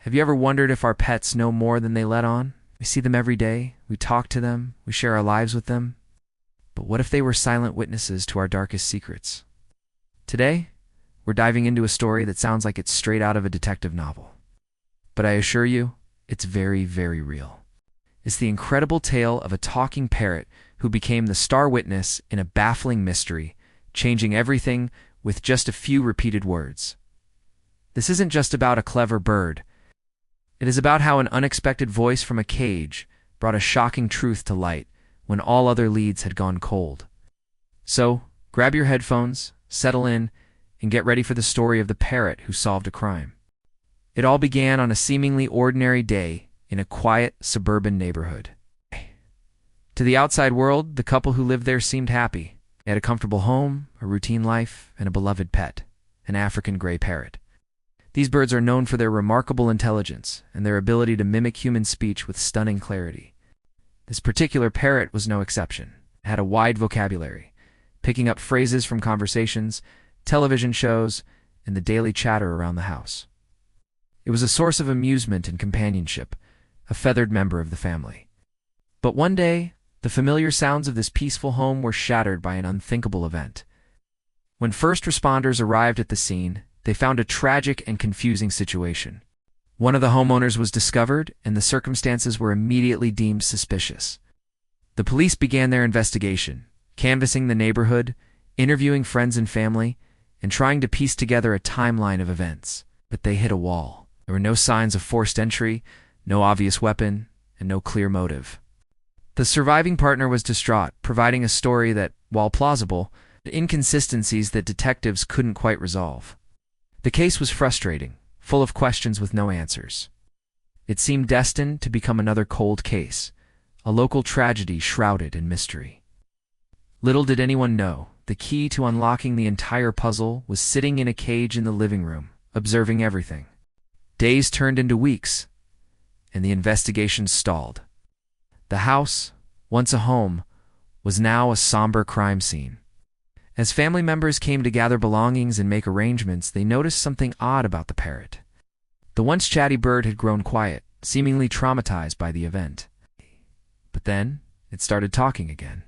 Have you ever wondered if our pets know more than they let on? We see them every day, we talk to them, we share our lives with them. But what if they were silent witnesses to our darkest secrets? Today, we're diving into a story that sounds like it's straight out of a detective novel. But I assure you, it's very, very real. It's the incredible tale of a talking parrot who became the star witness in a baffling mystery, changing everything with just a few repeated words. This isn't just about a clever bird. It is about how an unexpected voice from a cage brought a shocking truth to light when all other leads had gone cold. So, grab your headphones, settle in, and get ready for the story of the parrot who solved a crime. It all began on a seemingly ordinary day in a quiet suburban neighborhood. To the outside world, the couple who lived there seemed happy. They had a comfortable home, a routine life, and a beloved pet, an African gray parrot. These birds are known for their remarkable intelligence and their ability to mimic human speech with stunning clarity. This particular parrot was no exception. It had a wide vocabulary, picking up phrases from conversations, television shows, and the daily chatter around the house. It was a source of amusement and companionship, a feathered member of the family. But one day, the familiar sounds of this peaceful home were shattered by an unthinkable event. When first responders arrived at the scene, they found a tragic and confusing situation. One of the homeowners was discovered, and the circumstances were immediately deemed suspicious. The police began their investigation, canvassing the neighborhood, interviewing friends and family, and trying to piece together a timeline of events. But they hit a wall. There were no signs of forced entry, no obvious weapon, and no clear motive. The surviving partner was distraught, providing a story that, while plausible, had inconsistencies that detectives couldn't quite resolve. The case was frustrating, full of questions with no answers. It seemed destined to become another cold case, a local tragedy shrouded in mystery. Little did anyone know, the key to unlocking the entire puzzle was sitting in a cage in the living room, observing everything. Days turned into weeks, and the investigation stalled. The house, once a home, was now a somber crime scene. As family members came to gather belongings and make arrangements, they noticed something odd about the parrot. The once chatty bird had grown quiet, seemingly traumatized by the event. But then, it started talking again.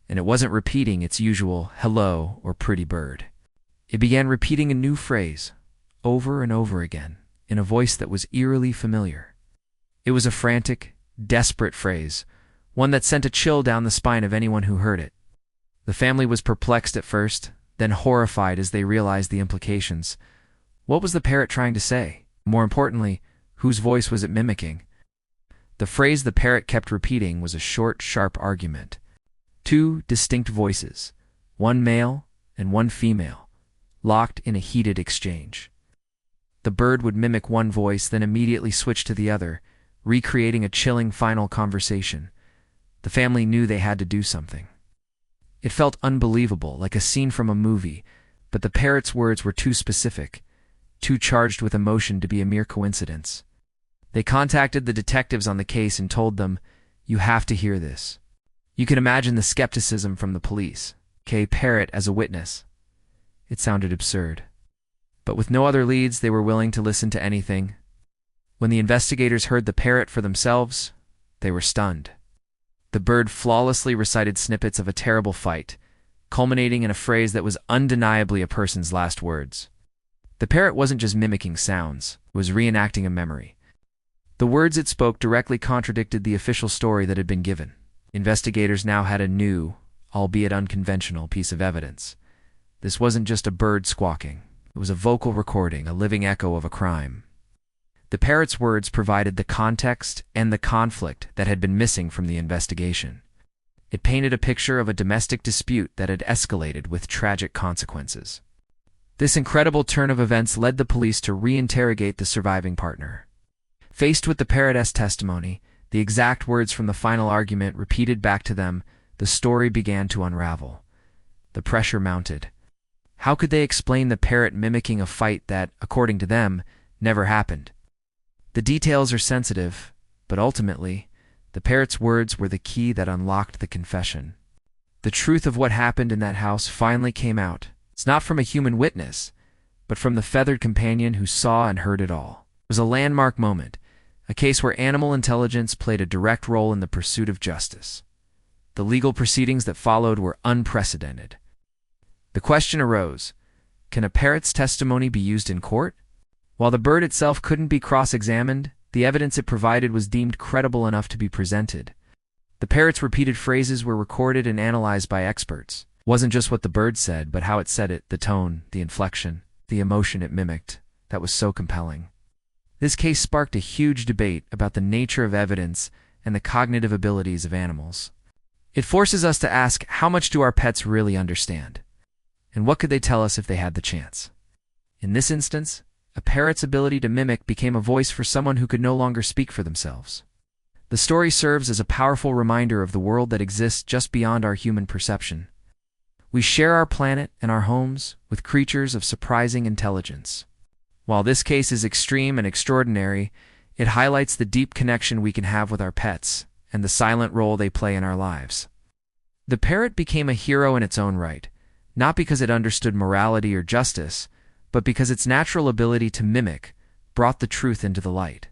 And it wasn't repeating its usual hello or pretty bird. It began repeating a new phrase, over and over again, in a voice that was eerily familiar. It was a frantic, desperate phrase, one that sent a chill down the spine of anyone who heard it. The family was perplexed at first, then horrified as they realized the implications. What was the parrot trying to say? More importantly, whose voice was it mimicking? The phrase the parrot kept repeating was a short, sharp argument. Two distinct voices, one male and one female, locked in a heated exchange. The bird would mimic one voice, then immediately switch to the other, recreating a chilling final conversation. The family knew they had to do something. It felt unbelievable, like a scene from a movie, but the parrot's words were too specific, too charged with emotion to be a mere coincidence. They contacted the detectives on the case and told them, "You have to hear this." You can imagine the skepticism from the police. Parrot as a witness. It sounded absurd. But with no other leads, they were willing to listen to anything. When the investigators heard the parrot for themselves, they were stunned. The bird flawlessly recited snippets of a terrible fight, culminating in a phrase that was undeniably a person's last words. The parrot wasn't just mimicking sounds, it was reenacting a memory. The words it spoke directly contradicted the official story that had been given. Investigators now had a new, albeit unconventional, piece of evidence. This wasn't just a bird squawking. It was a vocal recording, a living echo of a crime. The parrot's words provided the context and the conflict that had been missing from the investigation. It painted a picture of a domestic dispute that had escalated with tragic consequences. This incredible turn of events led the police to reinterrogate the surviving partner. Faced with the parrot's testimony, the exact words from the final argument repeated back to them, the story began to unravel. The pressure mounted. How could they explain the parrot mimicking a fight that, according to them, never happened? The details are sensitive, but ultimately, the parrot's words were the key that unlocked the confession. The truth of what happened in that house finally came out. It's not from a human witness, but from the feathered companion who saw and heard it all. was a landmark moment, a case where animal intelligence played a direct role in the pursuit of justice. The legal proceedings that followed were unprecedented. The question arose, can a parrot's testimony be used in court? While the bird itself couldn't be cross-examined, the evidence it provided was deemed credible enough to be presented. The parrot's repeated phrases were recorded and analyzed by experts. It wasn't just what the bird said, but how it said it, the tone, the inflection, the emotion it mimicked, that was so compelling. This case sparked a huge debate about the nature of evidence and the cognitive abilities of animals. It forces us to ask, how much do our pets really understand? And what could they tell us if they had the chance? In this instance, a parrot's ability to mimic became a voice for someone who could no longer speak for themselves. The story serves as a powerful reminder of the world that exists just beyond our human perception. We share our planet and our homes with creatures of surprising intelligence. While this case is extreme and extraordinary, it highlights the deep connection we can have with our pets and the silent role they play in our lives. The parrot became a hero in its own right, not because it understood morality or justice, but because its natural ability to mimic brought the truth into the light.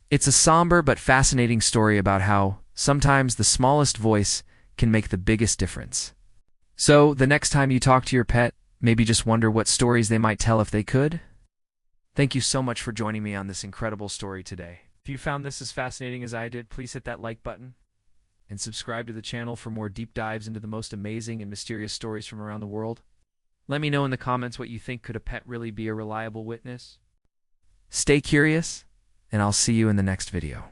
It's a somber but fascinating story about how, sometimes, the smallest voice can make the biggest difference. So, the next time you talk to your pet, maybe just wonder what stories they might tell if they could? Thank you so much for joining me on this incredible story today. If you found this as fascinating as I did, please hit that like button and subscribe to the channel for more deep dives into the most amazing and mysterious stories from around the world. Let me know in the comments what you think. Could a pet really be a reliable witness? Stay curious, and I'll see you in the next video.